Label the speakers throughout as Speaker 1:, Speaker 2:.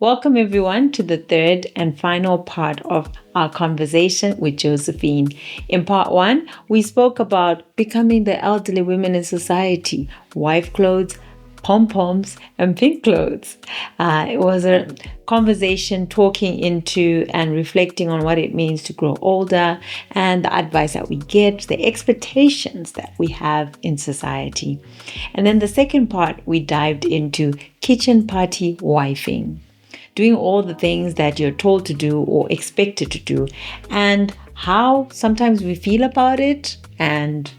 Speaker 1: Welcome, everyone, to the third and final part of our conversation with Josephine. In part one, we spoke about becoming the elderly women in society, wife clothes, pom-poms, and pink clothes. It was a conversation talking into and reflecting on what it means to grow older and the advice that we get, the expectations that we have in society. And then the second part, we dived into kitchen party wifing, doing all the things that you're told to do or expected to do, and how sometimes we feel about it, and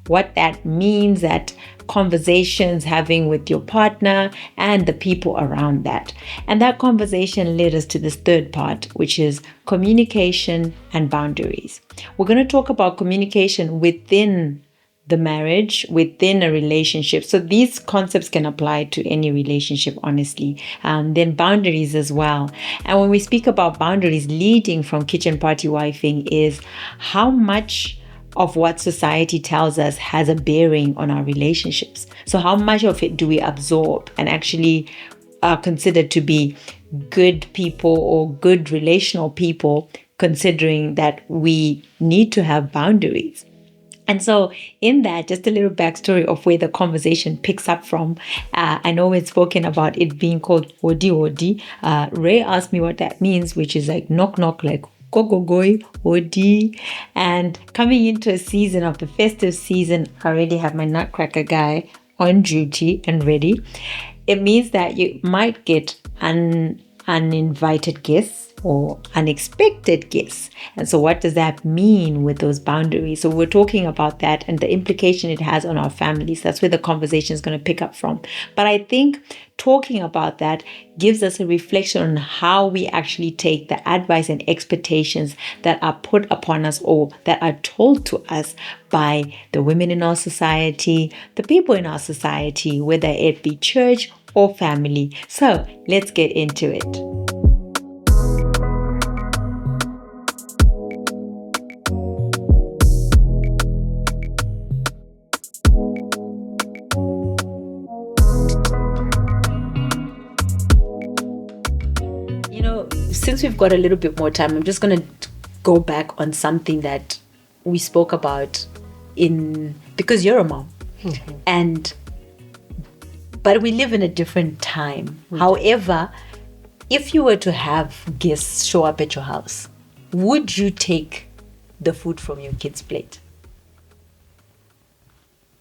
Speaker 1: what that means, that conversations having with your partner and the people around that. And that conversation led us to this third part, which is communication and boundaries. We're going to talk about communication within the marriage, within a relationship. So these concepts can apply to any relationship, honestly. Then boundaries as well. And when we speak about boundaries, leading from kitchen party wifing is how much of what society tells us has a bearing on our relationships. So how much of it do we absorb and actually are considered to be good people or good relational people, considering that we need to have boundaries. And so in that, just a little backstory of where the conversation picks up from. I know we'd spoken about it being called Odi Odi. Ray asked me what that means, which is like knock knock, like Gogogoi, Odi. And coming into a season of the festive season, I already have my nutcracker guy on duty and ready. It means that you might get uninvited guests or unexpected guests. And so what does that mean with those boundaries? So we're talking about that and the implication it has on our families. That's where the conversation is going to pick up from. But I think talking about that gives us a reflection on how we actually take the advice and expectations that are put upon us or that are told to us by the women in our society, the people in our society, whether it be church or family. So let's get into it. Since we've got a little bit more time, I'm just going to go back on something that we spoke about because you're a mom. But we live in a different time. However, if you were to have guests show up at your house, would you take the food from your kids' plate?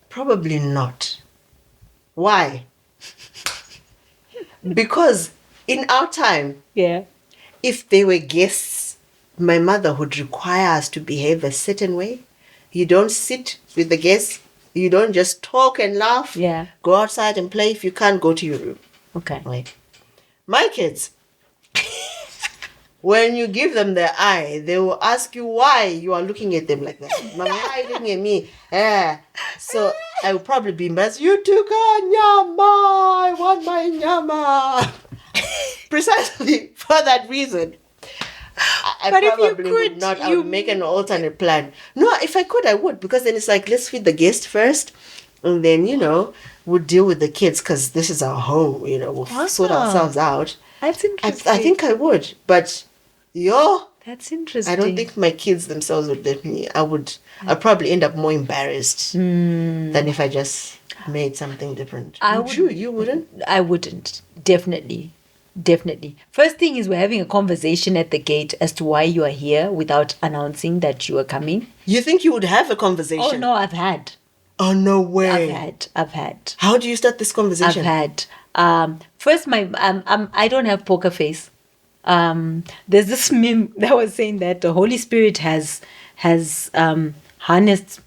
Speaker 2: Probably not. Why? Because in our time, if they were guests, my mother would require us to behave a certain way. You don't sit with the guests. You don't just talk and laugh. Go outside and play. If you can't, go to your room.
Speaker 1: Okay.
Speaker 2: Right. My kids, when you give them the eye, they will ask you why you are looking at them like that. Mama, why are you looking at me? So I will probably be embarrassed. You took a nyama. I want my nyama. Precisely for that reason. I
Speaker 1: but
Speaker 2: probably
Speaker 1: if you could,
Speaker 2: would not. I would make an alternate plan. No, if I could, I would. Because then it's like, let's feed the guest first. And then, we'll deal with the kids because this is our home. We'll sort ourselves out.
Speaker 1: That's interesting.
Speaker 2: I think I would. But,
Speaker 1: that's interesting.
Speaker 2: I don't think my kids themselves would let me. I'd probably end up more embarrassed than if I just made something different. You wouldn't?
Speaker 1: I wouldn't. Definitely. First thing is we're having a conversation at the gate as to why you are here without announcing that you are coming.
Speaker 2: You think you would have a conversation?
Speaker 1: Oh, no, I've had.
Speaker 2: Oh, no way.
Speaker 1: I've had.
Speaker 2: How do you start this conversation?
Speaker 1: I've had. First, I don't have poker face. There's this meme that was saying that the Holy Spirit has harnessed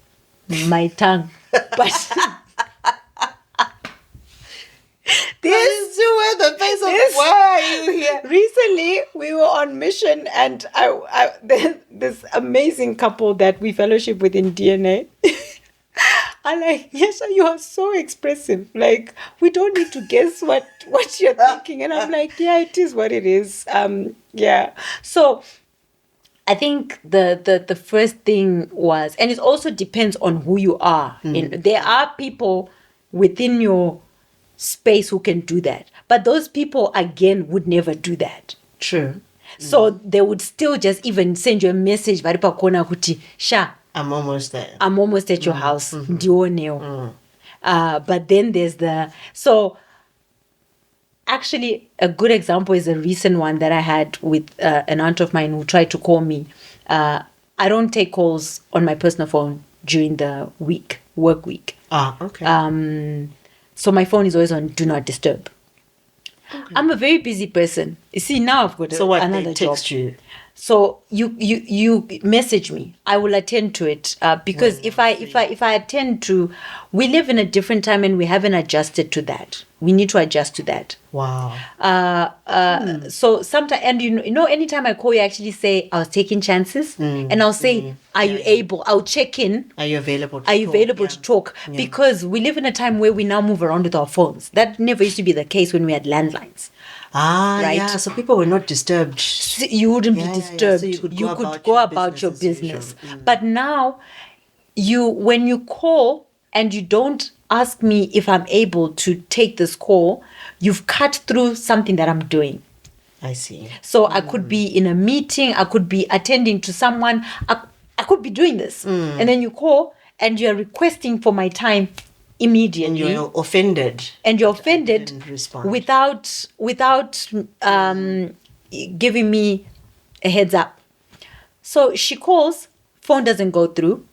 Speaker 1: my tongue. But
Speaker 2: why are you here?
Speaker 1: Recently, we were on mission, and this amazing couple that we fellowship with in DNA. I'm like, Nyashaà, you are so expressive. Like, we don't need to guess what you're thinking. And I'm like, yeah, it is what it is. So I think the first thing was, and it also depends on who you are. There are people within your space who can do that. But those people, again, would never do that.
Speaker 2: True.
Speaker 1: So they would still just even send you a message, varipa kona kuti, Sha,
Speaker 2: I'm almost there.
Speaker 1: I'm almost at your house. Ndioneo. But then there's so actually a good example is a recent one that I had with an aunt of mine who tried to call me. I don't take calls on my personal phone during the work week.
Speaker 2: Okay.
Speaker 1: So my phone is always on Do Not Disturb. Okay. I'm a very busy person. You see, now I've got another
Speaker 2: they
Speaker 1: job.
Speaker 2: text you?
Speaker 1: So you message me. I will attend to it because if I attend to, we live in a different time and we haven't adjusted to that. We need to adjust to that.
Speaker 2: Wow.
Speaker 1: So sometimes, and you know, anytime I call you, I actually say I was taking chances, and I'll say, "Are you able?" I'll check in.
Speaker 2: Are you available?
Speaker 1: To talk? Because we live in a time where we now move around with our phones. That never used to be the case when we had landlines.
Speaker 2: Right. Yeah. So people were not disturbed.
Speaker 1: So you wouldn't be disturbed.
Speaker 2: So
Speaker 1: you could go about your business. But now, when you call and you don't ask me if I'm able to take this call, you've cut through something that I'm doing.
Speaker 2: I see.
Speaker 1: So I could be in a meeting, I could be attending to someone, I could be doing this. And then you call and you're requesting for my time immediately.
Speaker 2: And you're offended.
Speaker 1: And you're offended without giving me a heads up. So she calls, phone doesn't go through.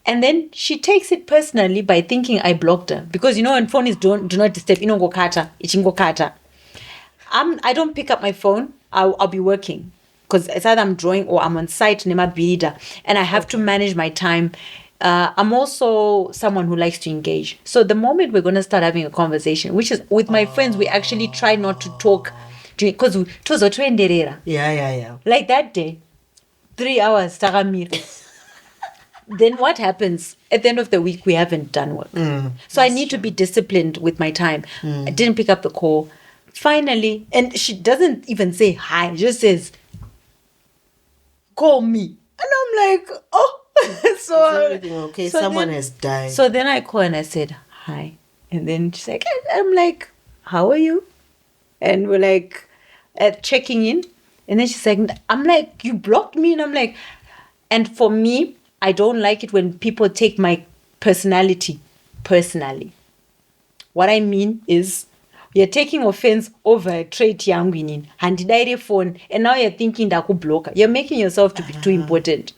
Speaker 1: And then she takes it personally by thinking I blocked her. Because, you know, when phone is do not disturb, inongo kata, ichingo kata. I don't pick up my phone. I'll be working. Because it's either I'm drawing or I'm on site, and I have to manage my time. I'm also someone who likes to engage. So the moment we're going to start having a conversation, which is with my friends, we actually try not to talk. Because it was a trenderera.
Speaker 2: Yeah.
Speaker 1: Like that day, 3 hours, tagamir. Then what happens? At the end of the week, we haven't done work. So I need to be disciplined with my time. I didn't pick up the call. Finally, and she doesn't even say hi, just says, call me. And I'm like, oh. So
Speaker 2: is everything okay? Someone has died.
Speaker 1: So then I call and I said, hi. And then she's like, I'm like, how are you? And we're like, checking in. And then she's like, I'm like, you blocked me? And I'm like, and for me, I don't like it when people take my personality personally. What I mean is, you're taking offense over a trait yangu in handidai phone, and now you're thinking that could block. You're making yourself to be too important.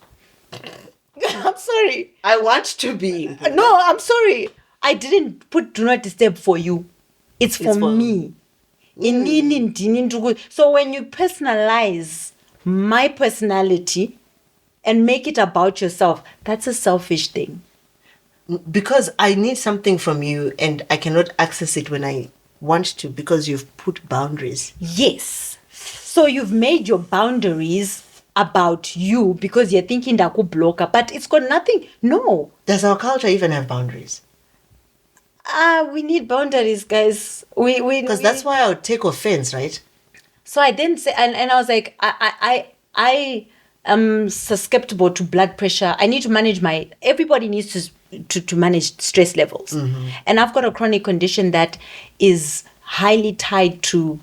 Speaker 1: I'm sorry.
Speaker 2: I want to be.
Speaker 1: No, I'm sorry. I didn't put Do Not Disturb for you. It's for me. So when you personalize my personality and make it about yourself, that's a selfish thing.
Speaker 2: Because I need something from you and I cannot access it when I want to because you've put boundaries.
Speaker 1: Yes. So you've made your boundaries about you because you're thinking that could block her, but it's got nothing. No.
Speaker 2: Does our culture even have boundaries?
Speaker 1: We need boundaries, guys.
Speaker 2: Because that's why I would take offense, right?
Speaker 1: So I didn't say, and I was like, I am susceptible to blood pressure. I need to manage everybody needs to manage stress levels. And I've got a chronic condition that is highly tied to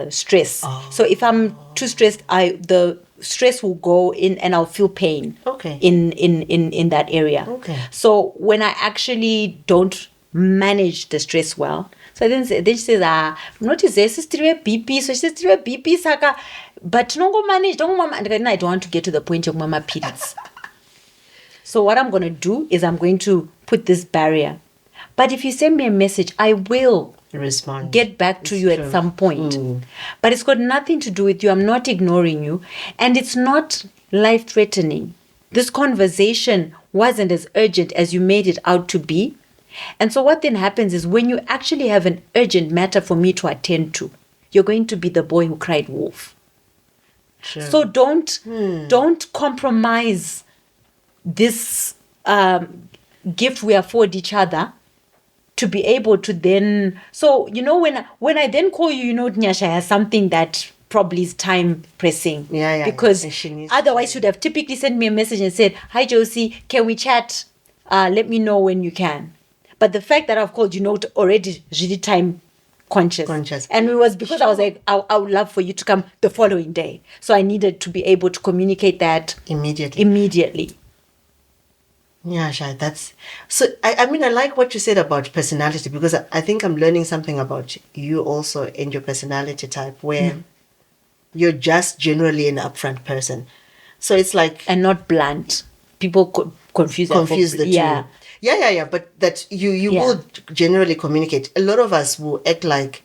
Speaker 1: stress. So if I'm too stressed, the stress will go in and I'll feel pain in that area. So when I actually don't manage the stress well, so then she says, notice this is BP, so she says BP saka, but don't go manage, I don't want to get to the point of mama periods. So what I'm going to do is I'm going to put this barrier. But if you send me a message, I will
Speaker 2: respond,
Speaker 1: get back to you at some point. But it's got nothing to do with you. I'm not ignoring you. And it's not life-threatening. This conversation wasn't as urgent as you made it out to be. And so what then happens is when you actually have an urgent matter for me to attend to, you're going to be the boy who cried wolf. Sure. So don't compromise this gift we afford each other to be able to then. So, you know, when I then call you, you know, Nyashaà has something that probably is time pressing. Because otherwise you'd have typically sent me a message and said, hi, Josie, can we chat? Let me know when you can. But the fact that I've called you not already really time conscious. And it was because I was like, I would love for you to come the following day. So I needed to be able to communicate that immediately.
Speaker 2: Nyashaà, that's so. I mean, I like what you said about personality, because I think I'm learning something about you also and your personality type, where you're just generally an upfront person. So it's like,
Speaker 1: and not blunt. People confuse
Speaker 2: the two. Yeah. But that you will generally communicate. A lot of us will act like,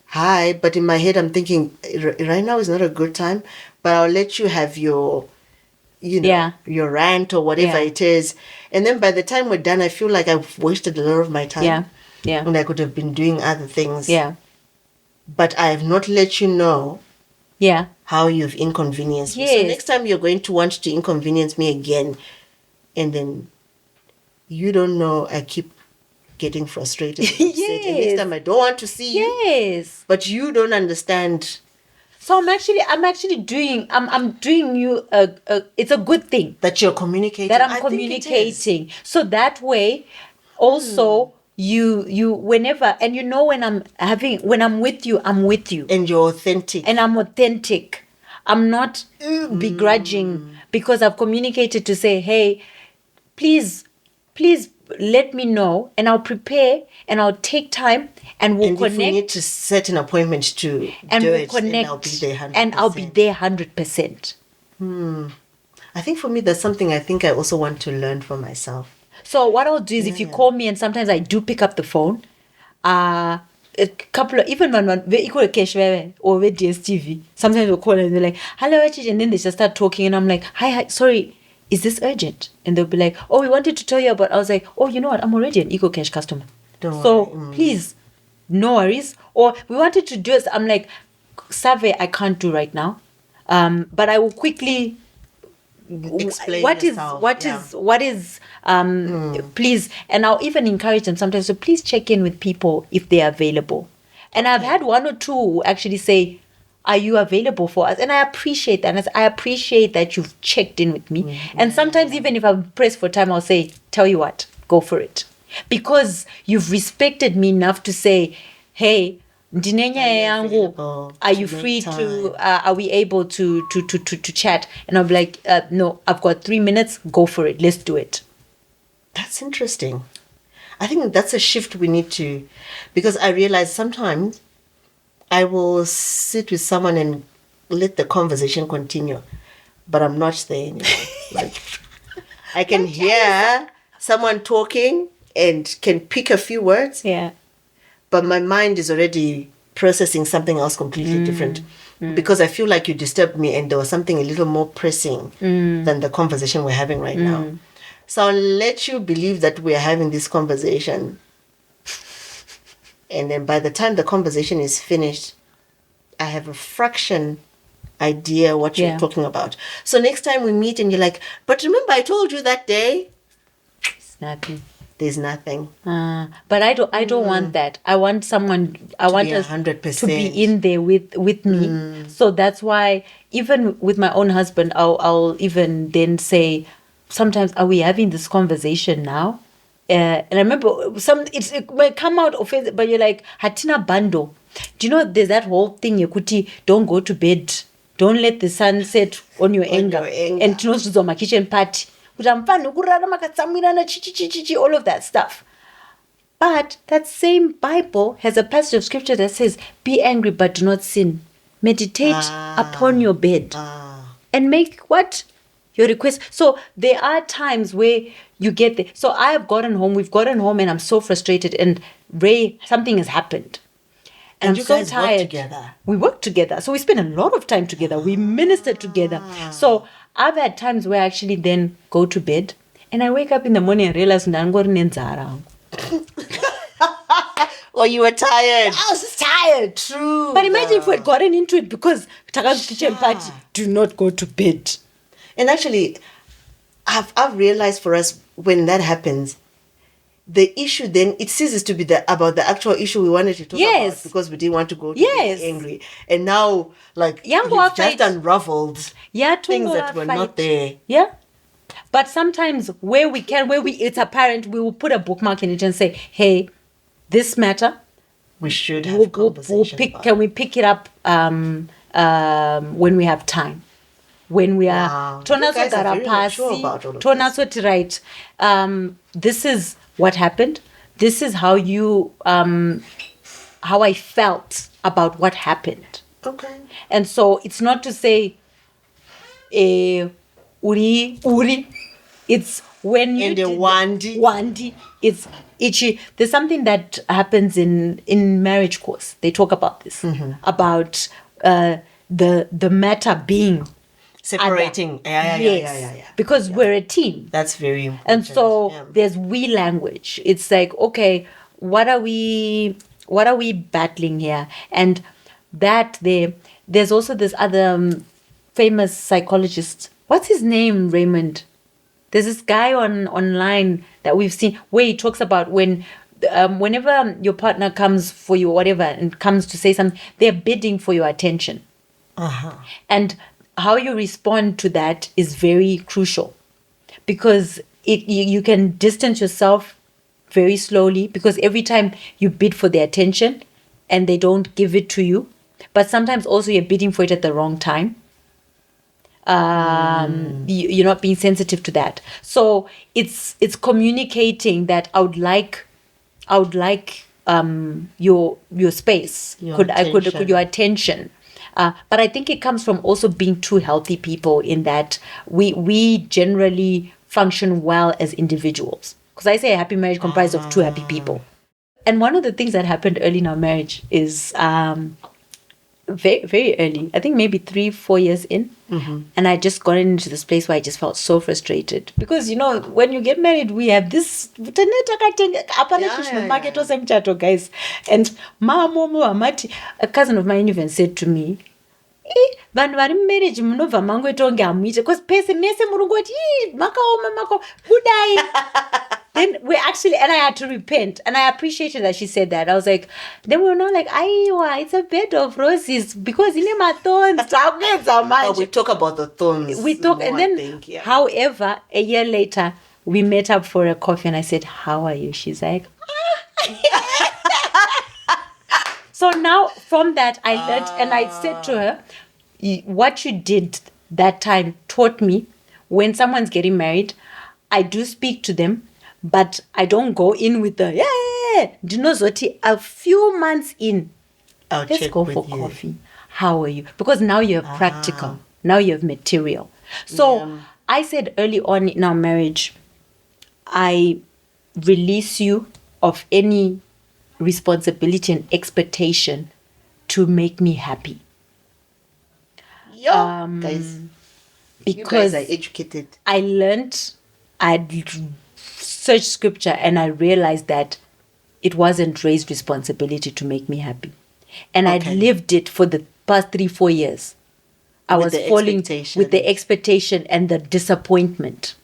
Speaker 2: hi, but in my head I'm thinking, right now is not a good time, but I'll let you have your your rant or whatever it is. And then by the time we're done, I feel like I've wasted a lot of my time.
Speaker 1: Yeah.
Speaker 2: And I could have been doing other things.
Speaker 1: Yeah.
Speaker 2: But I have not let you know how you've inconvenienced me. So next time you're going to want to inconvenience me again, and then you don't know, I keep getting frustrated. And next time I don't want to see you. But you don't understand.
Speaker 1: So I'm actually doing you it's a good thing
Speaker 2: that you're communicating.
Speaker 1: That I'm communicating. So that way also you whenever, and when I'm with you, I'm with you.
Speaker 2: And you're authentic.
Speaker 1: And I'm authentic. I'm not begrudging because I've communicated to say, hey, please let me know, and I'll prepare and I'll take time and we'll connect.
Speaker 2: If we need to set an appointment to do it, connect,
Speaker 1: and I'll be there 100%.
Speaker 2: I think for me, that's something I think I also want to learn for myself.
Speaker 1: So what I'll do is if you call me, and sometimes I do pick up the phone, a couple of, even when we equal cash or with DSTV, sometimes we'll call and they're like, hello, and then they just start talking and I'm like, hi, sorry, is this urgent? And they'll be like, oh, we wanted to tell you about. I was like, oh, you know what? I'm already an EcoCash customer.
Speaker 2: Don't worry.
Speaker 1: Please, no worries. Or we wanted to do it. I'm like, survey I can't do right now. But I will quickly
Speaker 2: explain
Speaker 1: what is please. And I'll even encourage them sometimes. So please check in with people if they're available. And I've had one or two who actually say, are you available for us? And I appreciate that. I appreciate that you've checked in with me. And sometimes even if I'm pressed for time, I'll say, tell you what, go for it. Because you've respected me enough to say, hey, are you free to, are we able to chat? And I'll be like, no, I've got 3 minutes, go for it. Let's do it.
Speaker 2: That's interesting. I think that's a shift we need to, because I realize sometimes I will sit with someone and let the conversation continue, but I'm not there anymore. Like, I can hear someone talking and can pick a few words, but my mind is already processing something else completely different, because I feel like you disturbed me and there was something a little more pressing than the conversation we're having right now. So I'll let you believe that we're having this conversation. And then by the time the conversation is finished, I have a fraction idea what you're talking about. So next time we meet and you're like, but remember I told you that day?
Speaker 1: It's nothing.
Speaker 2: There's nothing.
Speaker 1: But I don't want that. I want someone, I want us
Speaker 2: 100%.
Speaker 1: to be in there with me. So that's why even with my own husband, I'll even then say, sometimes, are we having this conversation now? And I remember it might come out offensive, but you're like, Hatina Bando. Do you know there's that whole thing, Yakuti, don't go to bed. Don't let the sun set on your anger. And to know my kitchen party. All of that stuff. But that same Bible has a passage of scripture that says, be angry but do not sin. Meditate upon your bed. And make what? Your request. So there are times where you get there. So we've gotten home and I'm so frustrated, and Ray, something has happened. And I'm
Speaker 2: you
Speaker 1: so
Speaker 2: guys
Speaker 1: tired.
Speaker 2: work together.
Speaker 1: We work together. So we spend a lot of time together. We minister together. So I've had times where I actually then go to bed and I wake up in the morning and realize
Speaker 2: or you were tired.
Speaker 1: I was tired.
Speaker 2: True.
Speaker 1: But imagine if we had gotten into it because Taka's kitchen party, do not go to bed.
Speaker 2: And actually, I've realized for us, when that happens, the issue then, it ceases to be about the actual issue we wanted to talk about, because we didn't want to go to bed angry. And now, like, you've just unraveled things that were not there.
Speaker 1: Yeah. But sometimes where it's apparent, we will put a bookmark in it and say, hey, this matter,
Speaker 2: We should have conversation about
Speaker 1: can we pick it up when we have time? When we are
Speaker 2: Wow. You guys are very mature about all of this.
Speaker 1: right. This is what happened. This is how how I felt about what happened.
Speaker 2: Okay.
Speaker 1: And so it's not to say uri. It's when you
Speaker 2: And the
Speaker 1: did
Speaker 2: wandi.
Speaker 1: it's itchy. There's something that happens in marriage course. They talk about this, about the matter being
Speaker 2: Separating.
Speaker 1: other.
Speaker 2: Yeah.
Speaker 1: Because we're a team.
Speaker 2: That's very important.
Speaker 1: And so
Speaker 2: Yeah.
Speaker 1: there's we language. It's like, okay, what are we battling here? And that there's also this other famous psychologist. What's his name, Raymond? There's this guy online that we've seen where he talks about whenever your partner comes for you or whatever and comes to say something, they're bidding for your attention. And how you respond to that is very crucial, because you can distance yourself very slowly, because every time you bid for their attention and they don't give it to you, but sometimes also you're bidding for it at the wrong time. You're not being sensitive to that. So it's communicating that I would like your space.
Speaker 2: Your
Speaker 1: Could
Speaker 2: attention.
Speaker 1: your attention. But I think it comes from also being two healthy people, in that we generally function well as individuals. Because I say a happy marriage comprised of two happy people. And one of the things that happened early in our marriage is very, very early, I think maybe 3-4 years in. And I just got into this place where I just felt so frustrated. Because, when you get married, we have this... guys. And a cousin of mine even said to me, vanhu vari mumarriage munobva mangoita kunge hamuite, because pese mese murungoti makaoma budai. Then we actually, and I had to repent, and I appreciated that she said that. I was like, then we were not like, aiwa, it's a bed of roses, because in my thorns.
Speaker 2: But we talk about the thorns.
Speaker 1: We talk, and then, however, a year later, we met up for a coffee, and I said, how are you? She's like, So now from that, I learned, and I said to her, what you did that time taught me, when someone's getting married, I do speak to them, but I don't go in with the, Zoti, a few months in, let's go for coffee. How are you? Because now you're practical. Now you have material. So I said early on in our marriage, I release you of any responsibility and expectation to make me happy.
Speaker 2: Guys,
Speaker 1: because
Speaker 2: you guys are educated.
Speaker 1: I learned, I'd searched scripture, and I realized that it wasn't Ray's responsibility to make me happy. And I'd lived it for the past 3-4 years. I was falling with the expectation and the disappointment.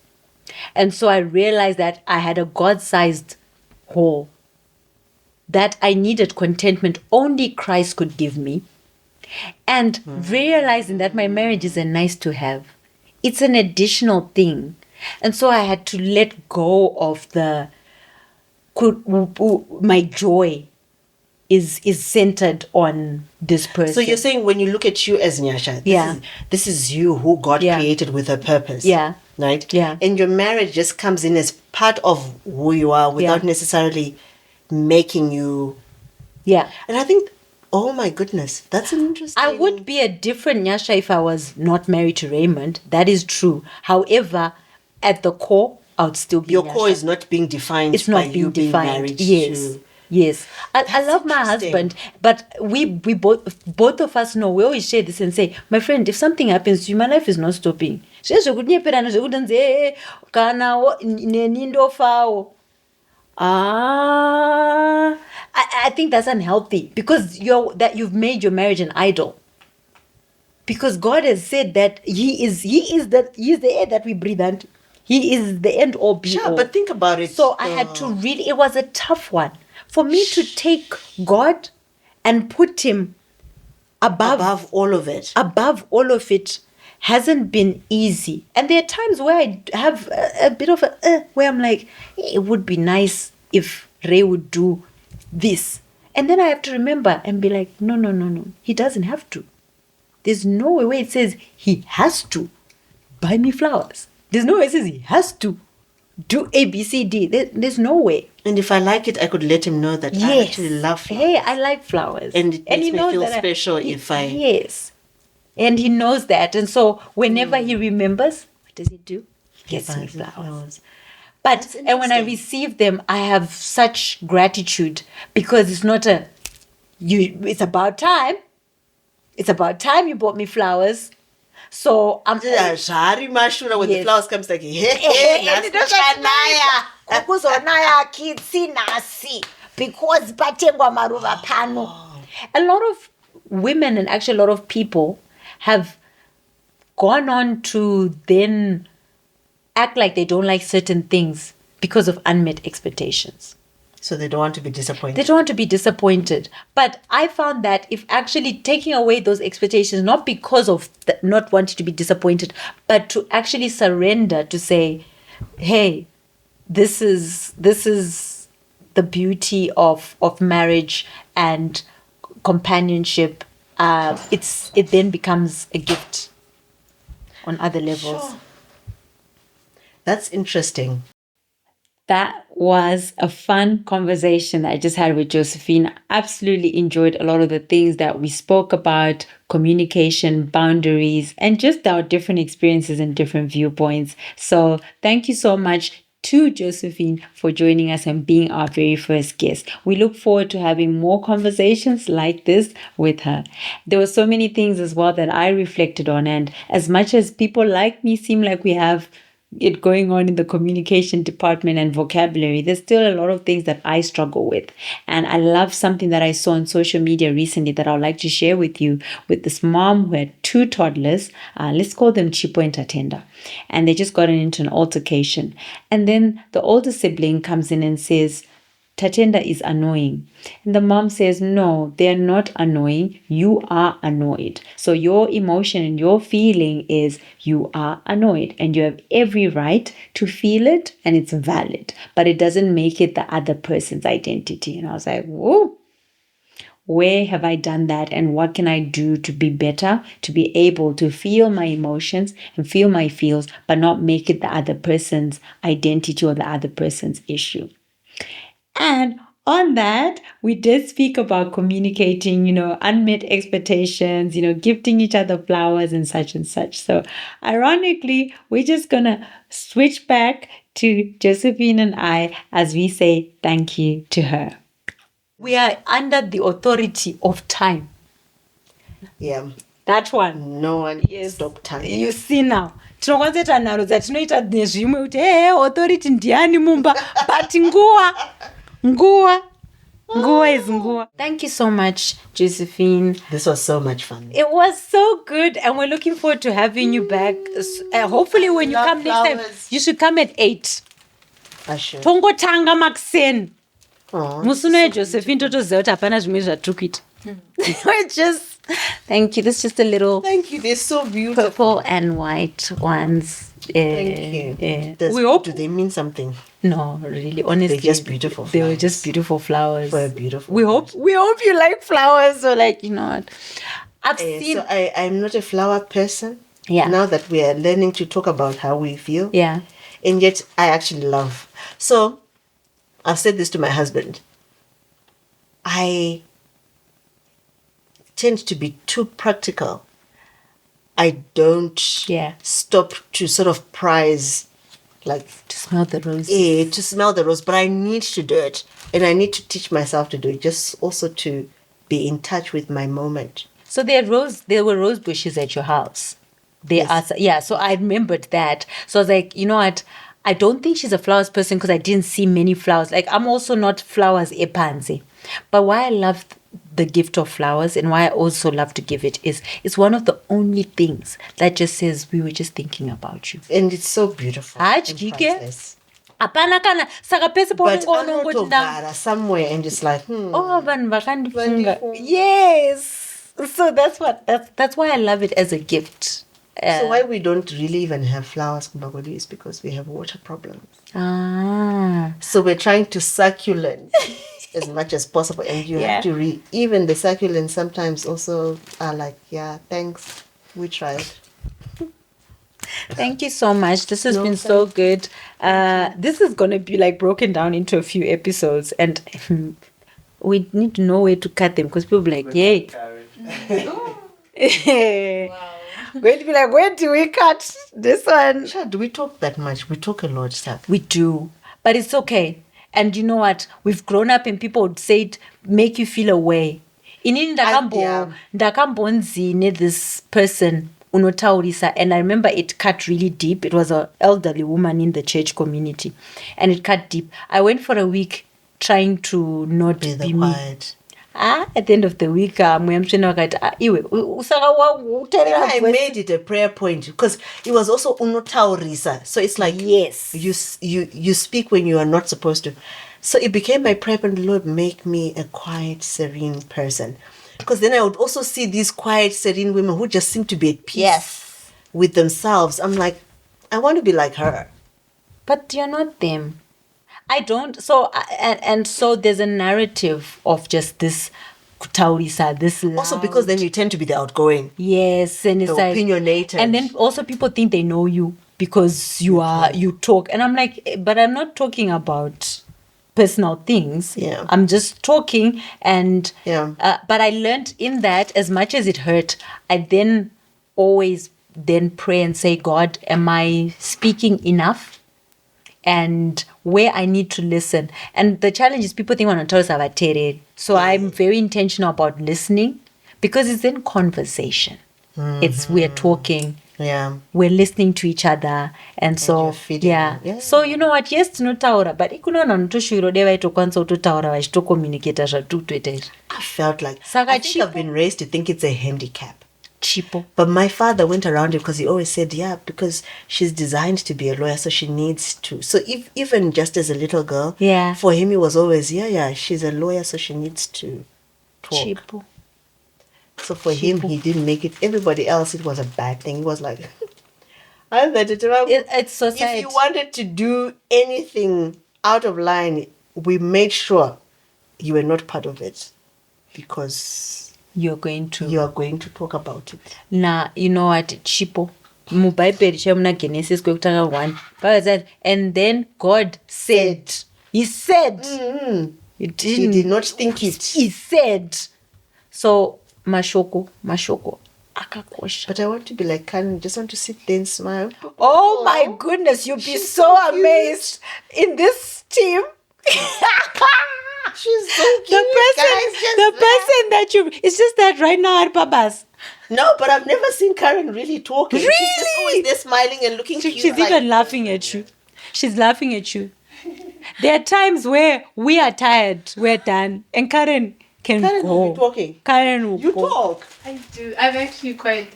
Speaker 1: And so I realized that I had a God-sized hole, that I needed contentment only Christ could give me. And realizing that my marriage is a nice to have. It's an additional thing. And so I had to let go of my joy is centered on this person.
Speaker 2: So you're saying, when you look at you as Nyashaà, this is you who God created with a purpose.
Speaker 1: Yeah.
Speaker 2: Right?
Speaker 1: Yeah.
Speaker 2: And your marriage just comes in as part of who you are, without necessarily making you...
Speaker 1: Yeah.
Speaker 2: And I think, oh my goodness, that's an interesting...
Speaker 1: I would be a different Nyashaà if I was not married to Raymond. That is true. However, at the core, I would still be
Speaker 2: Your
Speaker 1: Nyashaà.
Speaker 2: core is not being defined.
Speaker 1: It's not
Speaker 2: by
Speaker 1: being
Speaker 2: you being
Speaker 1: defined.
Speaker 2: married
Speaker 1: Yes.
Speaker 2: to...
Speaker 1: Yes. I love my husband, but we both of us know, we always share this and say, my friend, if something happens to you, my life is not stopping. I think that's unhealthy, because you've made your marriage an idol. Because God has said that He is the air that we breathe, and He is the end all be all.
Speaker 2: Yeah, but think about it.
Speaker 1: So I had to really, it was a tough one for me to take God and put Him above
Speaker 2: all of it.
Speaker 1: Above all of it
Speaker 3: hasn't been easy. And there are times where I have a bit of where I'm like, it would be nice if Ray would do this. And then I have to remember and be like, no. He doesn't have to. There's no way where it says he has to buy me flowers. There's no way it says he has to do A, B, C, D. There's no way.
Speaker 2: And if I like it, I could let him know that I actually love flowers.
Speaker 3: Hey, I like flowers.
Speaker 2: And it makes
Speaker 3: he
Speaker 2: me
Speaker 3: knows
Speaker 2: feel
Speaker 3: that
Speaker 2: special if I...
Speaker 3: Yes. And he knows that. And so whenever he remembers, what does he do? He gets me flowers. But, and when I receive them, I have such gratitude because it's not it's about time. It's about time you bought me flowers. So I'm
Speaker 2: Shari Mashura when the flowers comes like,
Speaker 3: because a lot of women and actually a lot of people have gone on to then act like they don't like certain things because of unmet expectations.
Speaker 2: So they don't want to be disappointed.
Speaker 3: They don't want to be disappointed. But I found that if actually taking away those expectations, not because of not wanting to be disappointed, but to actually surrender to say, hey, this is the beauty of marriage and companionship. It then becomes a gift on other levels.
Speaker 2: Sure. That's interesting.
Speaker 1: That was a fun conversation that I just had with Josephine. Absolutely enjoyed a lot of the things that we spoke about, communication, boundaries, and just our different experiences and different viewpoints. So thank you so much to Josephine for joining us and being our very first guest. We look forward to having more conversations like this with her. There were so many things as well that I reflected on, and as much as people like me seem like we have it going on in the communication department and vocabulary, there's still a lot of things that I struggle with. And I love something that I saw on social media recently that I would like to share with you, with this mom who had 2 toddlers. Let's call them Chipo and Tatenda. And they just got into an altercation. And then the older sibling comes in and says, Tatenda is annoying. And the mom says, no, they're not annoying. You are annoyed. So your emotion and your feeling is you are annoyed. And you have every right to feel it, and it's valid. But it doesn't make it the other person's identity. And I was like, whoa. Where have I done that, and what can I do to be better, to be able to feel my emotions and feel my feels, but not make it the other person's identity or the other person's issue? And on that, we did speak about communicating, unmet expectations, gifting each other flowers and such and such. So ironically, we're just going to switch back to Josephine and I as we say thank you to her.
Speaker 3: We are under the authority of time.
Speaker 2: Yeah.
Speaker 3: That one.
Speaker 2: No one can stop time.
Speaker 3: You see now. Tinokwanzeta nharo dzatinoita nezvimwe kuti authority ndiani mumba but nguwa is nguwa. Thank you so much, Josephine.
Speaker 2: This was so much fun.
Speaker 3: It was so good, and we're looking forward to having you back. Hopefully when you come next time, you should come at 8.
Speaker 2: I should.
Speaker 3: Tongotanga makuseni. Musuno Josephine totoziva kuti hapana zvimwe zvatiri kuita. Just thank you. This is just a little.
Speaker 2: Thank you. They're so beautiful.
Speaker 3: Purple and white ones.
Speaker 2: Thank you.
Speaker 3: We hope.
Speaker 2: Do they mean something?
Speaker 3: No, really. Honestly,
Speaker 2: they're just beautiful.
Speaker 3: They were just beautiful flowers.
Speaker 2: They're beautiful.
Speaker 3: We hope you like flowers. So, you know what? I've seen.
Speaker 2: So I'm not a flower person.
Speaker 3: Yeah.
Speaker 2: Now that we are learning to talk about how we feel.
Speaker 3: Yeah.
Speaker 2: And yet I actually love. So I've said this to my husband. I tend to be too practical. I don't stop to sort of prize, like
Speaker 3: to smell the rose.
Speaker 2: Yeah, to smell the rose, but I need to do it, and I need to teach myself to do it, just also to be in touch with my moment.
Speaker 3: So there were rose bushes at your house. So I remembered that. So I was like, you know what? I don't think she's a flowers person because I didn't see many flowers. Like, I'm also not flowers epanzi. But why I love the gift of flowers and why I also love to give it is it's one of the only things that just says we were just thinking about you.
Speaker 2: And it's so beautiful. And priceless. But somewhere and just like,
Speaker 3: Yes. So that's why I love it as a gift.
Speaker 2: So why we don't really even have flowers, Kumbagoli, is because we have water problems. So we're trying to succulent as much as possible, and you have to even the succulents sometimes also are like, yeah, thanks, we tried.
Speaker 3: Thank you so much. This has been so good. This is going to be like broken down into a few episodes, and we need to know where to cut them because people be like, yay. Going to be like, where do we cut this one?
Speaker 2: Sure, do we talk that much? We talk a lot, stuff.
Speaker 3: We do, but it's okay. And you know what? We've grown up and people would say it make you feel away. Inini ndakambonzine this person unotaurisa, and I remember it cut really deep. It was an elderly woman in the church community, and it cut deep. I went for a week trying to not be me.
Speaker 2: Quiet.
Speaker 3: At the end of the week, I made
Speaker 2: it a prayer point because it was also unotaurisa. So it's like,
Speaker 3: yes,
Speaker 2: you speak when you are not supposed to. So it became my prayer point, Lord, make me a quiet, serene person. Because then I would also see these quiet, serene women who just seem to be at peace with themselves. I'm like, I want to be like her.
Speaker 3: But you're not them. I don't. So, and so there's a narrative of just this kutaurisa, this loud.
Speaker 2: Also because then you tend to be the outgoing.
Speaker 3: Yes. And it's
Speaker 2: the
Speaker 3: like
Speaker 2: opinionated.
Speaker 3: And then also people think they know you because you talk. And I'm like, but I'm not talking about personal things.
Speaker 2: Yeah.
Speaker 3: I'm just talking and but I learned in that, as much as it hurt, I then always then pray and say, God, am I speaking enough? And where I need to listen. And the challenge is people think so I'm very intentional about listening because it's in conversation. It's we're talking.
Speaker 2: Yeah.
Speaker 3: We're listening to each other. And so So you know what, yes tinotaura, but ikunoona notoshuvira deva itokwanisa kutotaura vachitokommunicata zvatutoita.
Speaker 2: I felt like I think I've been raised to think it's a handicap.
Speaker 3: Chipo.
Speaker 2: But my father went around it because he always said, because she's designed to be a lawyer, so she needs to. So even just as a little girl, for him it was always, she's a lawyer, so she needs to talk.
Speaker 3: Chipo.
Speaker 2: So for him, he didn't make it. Everybody else, it was a bad thing. He was like, it's society. If you wanted to do anything out of line, we made sure you were not part of it because you are going to talk about it.
Speaker 3: Nah, you know what, Chipo. Mubaibeli chamuna Genesis kwekutanga 1. Bible said, and then God said. He said.
Speaker 2: Mm-hmm. He did not think it.
Speaker 3: He said. So mashoko akakosha.
Speaker 2: But I want to be like Karen, just want to sit there and smile.
Speaker 3: Oh my goodness, you'll be so amazed in this team.
Speaker 2: She's so cute.
Speaker 3: The person that it's just that right now at Papa's.
Speaker 2: No, but I've never seen Karen really talking.
Speaker 3: Really?
Speaker 2: She's just always there smiling and looking cute.
Speaker 3: She's even laughing at you. She's laughing at you. There are times where we are tired, we're done, and Karen can go.
Speaker 2: Will be talking.
Speaker 3: Karen will
Speaker 2: You
Speaker 3: go.
Speaker 2: talk.
Speaker 4: I do. I'm actually quite...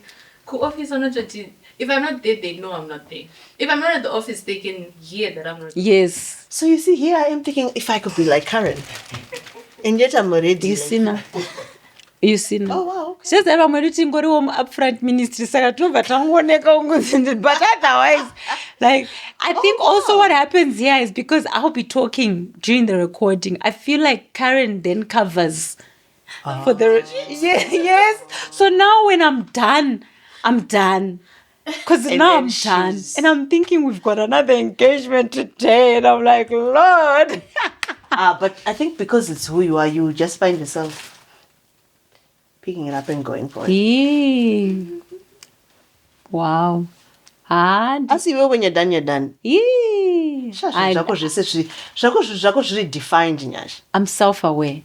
Speaker 4: Office on if I'm not there, they know I'm not there. If I'm not at the office, they can hear that I'm not there.
Speaker 3: Yes.
Speaker 2: So you see, here I am thinking if I could be like Karen. And yet I'm already.
Speaker 3: You see now. You see now.
Speaker 2: Oh, wow. Okay.
Speaker 3: It's just that I'm already going upfront ministry. But otherwise, like, I think also what happens here is because I'll be talking during the recording. I feel like Karen then covers for the... Yes. So now when I'm done. Because now I'm done. And I'm thinking we've got another engagement today. And I'm like, Lord.
Speaker 2: But I think because it's who you are, you just find yourself picking it up and going for it.
Speaker 3: Yeah. Wow. Hard.
Speaker 2: As you when you're done, you're done.
Speaker 3: Yeah. I'm self-aware.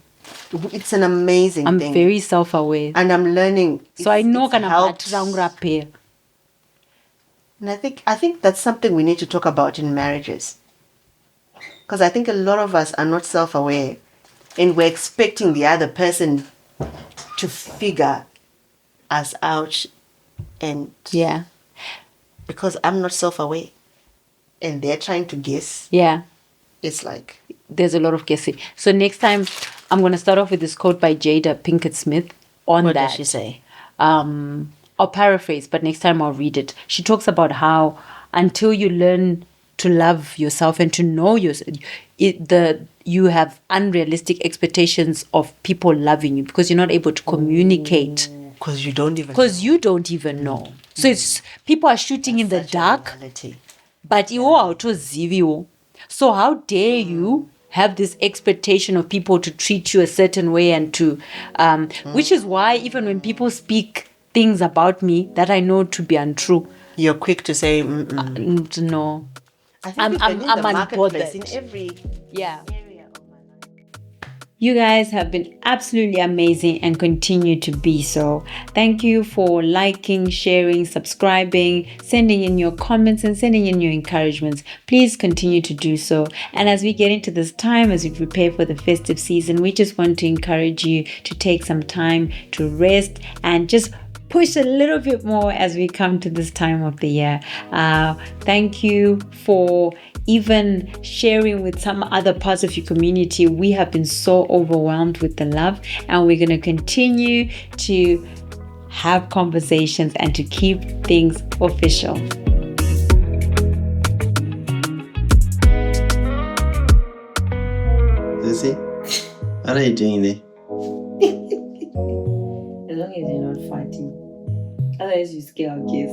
Speaker 2: It's an amazing thing.
Speaker 3: I'm very self-aware.
Speaker 2: And I'm learning.
Speaker 3: So I know
Speaker 2: can help. And I think that's something we need to talk about in marriages. Because I think a lot of us are not self-aware. And we're expecting the other person to figure us out. And because I'm not self-aware. And they're trying to guess.
Speaker 3: Yeah.
Speaker 2: It's like...
Speaker 3: There's a lot of guessing. So next time, I'm going to start off with this quote by Jada Pinkett Smith on
Speaker 2: what
Speaker 3: that.
Speaker 2: What does she say?
Speaker 3: On I'll paraphrase, but next time I'll read it. She talks about how until you learn to love yourself and to know yourself, you have unrealistic expectations of people loving you because you're not able to communicate.
Speaker 2: Because you don't even.
Speaker 3: Because you don't even know. So it's people are shooting in the dark, but you are autoziviwo. So how dare you have this expectation of people to treat you a certain way and to, which is why even when people speak things about me that I know to be untrue,
Speaker 2: You're quick to say,
Speaker 3: no.
Speaker 2: I think
Speaker 3: I'm
Speaker 2: we've been in the marketplace
Speaker 3: unbothered.
Speaker 2: in every
Speaker 3: Yeah.
Speaker 2: area of my life.
Speaker 1: You guys have been absolutely amazing and continue to be so. Thank you for liking, sharing, subscribing, sending in your comments and sending in your encouragements. Please continue to do so. And as we get into this time, as we prepare for the festive season, we just want to encourage you to take some time to rest and just push a little bit more as we come to this time of the year. Thank you for even sharing with some other parts of your community. We have been so overwhelmed with the love, and we're going to continue to have conversations and to keep things official.
Speaker 5: Lucy, what are you doing there?
Speaker 1: As long as you're not fighting. Otherwise, you scare our kids.